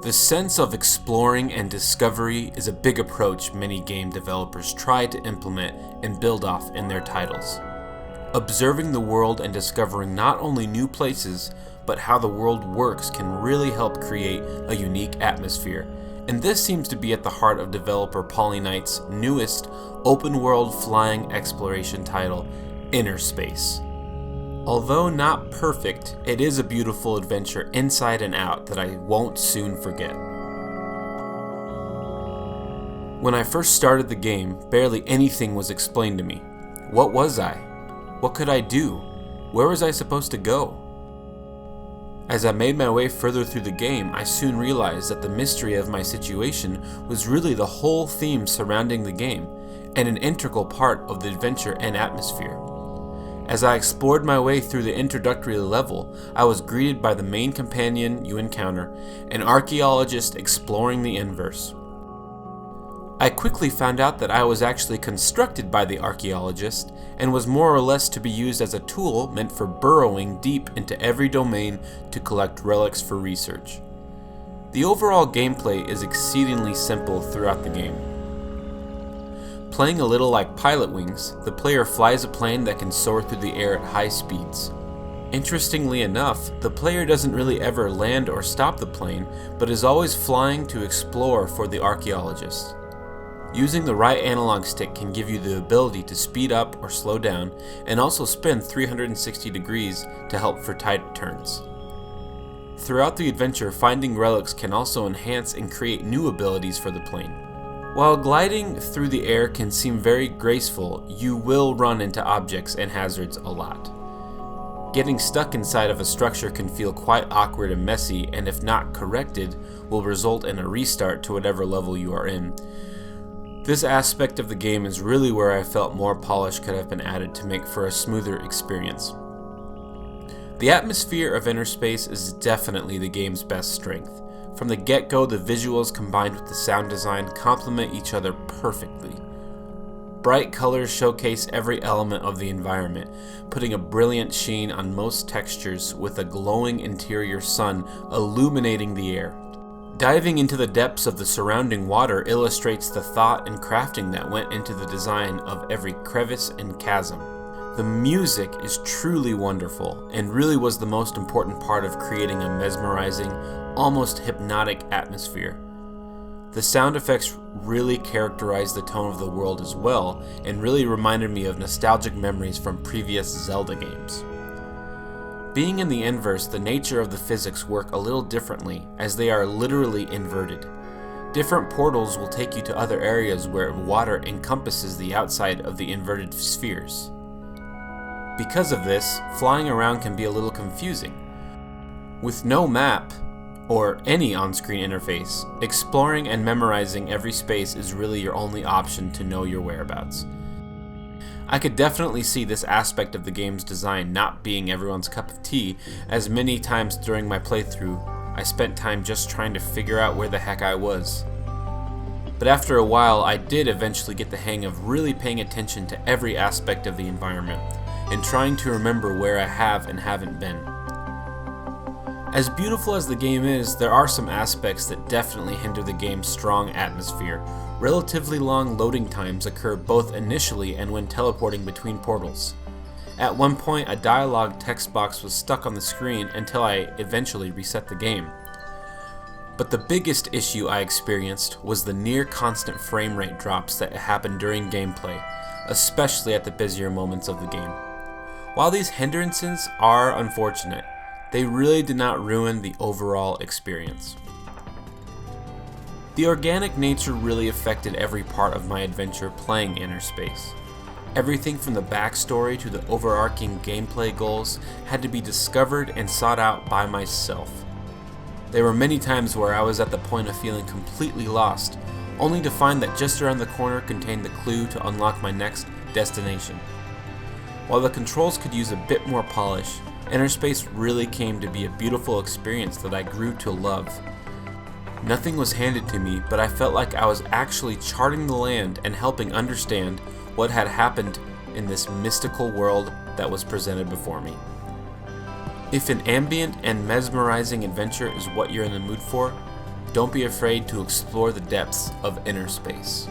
The sense of exploring and discovery is a big approach many game developers try to implement and build off in their titles. Observing the world and discovering not only new places, but how the world works can really help create a unique atmosphere, and this seems to be at the heart of developer Polynight's newest open-world flying exploration title, InnerSpace. Although not perfect, it is a beautiful adventure inside and out that I won't soon forget. When I first started the game, barely anything was explained to me. What was I? What could I do? Where was I supposed to go? As I made my way further through the game, I soon realized that the mystery of my situation was really the whole theme surrounding the game, and an integral part of the adventure and atmosphere. As I explored my way through the introductory level, I was greeted by the main companion you encounter, an archaeologist exploring the inverse. I quickly found out that I was actually constructed by the archaeologist and was more or less to be used as a tool meant for burrowing deep into every domain to collect relics for research. The overall gameplay is exceedingly simple throughout the game. Playing a little like Pilot Wings, the player flies a plane that can soar through the air at high speeds. Interestingly enough, the player doesn't really ever land or stop the plane, but is always flying to explore for the archaeologist. Using the right analog stick can give you the ability to speed up or slow down, and also spin 360 degrees to help for tight turns. Throughout the adventure, finding relics can also enhance and create new abilities for the plane. While gliding through the air can seem very graceful, you will run into objects and hazards a lot. Getting stuck inside of a structure can feel quite awkward and messy, and if not corrected, will result in a restart to whatever level you are in. This aspect of the game is really where I felt more polish could have been added to make for a smoother experience. The atmosphere of InnerSpace is definitely the game's best strength. From the get-go, the visuals combined with the sound design complement each other perfectly. Bright colors showcase every element of the environment, putting a brilliant sheen on most textures with a glowing interior sun illuminating the air. Diving into the depths of the surrounding water illustrates the thought and crafting that went into the design of every crevice and chasm. The music is truly wonderful and really was the most important part of creating a mesmerizing, almost hypnotic atmosphere. The sound effects really characterize the tone of the world as well, and really reminded me of nostalgic memories from previous Zelda games. Being in the inverse, the nature of the physics work a little differently, as they are literally inverted. Different portals will take you to other areas where water encompasses the outside of the inverted spheres. Because of this, flying around can be a little confusing. With no map, or any on-screen interface, exploring and memorizing every space is really your only option to know your whereabouts. I could definitely see this aspect of the game's design not being everyone's cup of tea, as many times during my playthrough, I spent time just trying to figure out where the heck I was. But after a while, I did eventually get the hang of really paying attention to every aspect of the environment, and trying to remember where I have and haven't been. As beautiful as the game is, there are some aspects that definitely hinder the game's strong atmosphere. Relatively long loading times occur both initially and when teleporting between portals. At one point, a dialogue text box was stuck on the screen until I eventually reset the game. But the biggest issue I experienced was the near constant frame rate drops that happened during gameplay, especially at the busier moments of the game. While these hindrances are unfortunate, they really did not ruin the overall experience. The organic nature really affected every part of my adventure playing InnerSpace. Everything from the backstory to the overarching gameplay goals had to be discovered and sought out by myself. There were many times where I was at the point of feeling completely lost, only to find that just around the corner contained the clue to unlock my next destination. While the controls could use a bit more polish, InnerSpace really came to be a beautiful experience that I grew to love. Nothing was handed to me, but I felt like I was actually charting the land and helping understand what had happened in this mystical world that was presented before me. If an ambient and mesmerizing adventure is what you're in the mood for, don't be afraid to explore the depths of InnerSpace.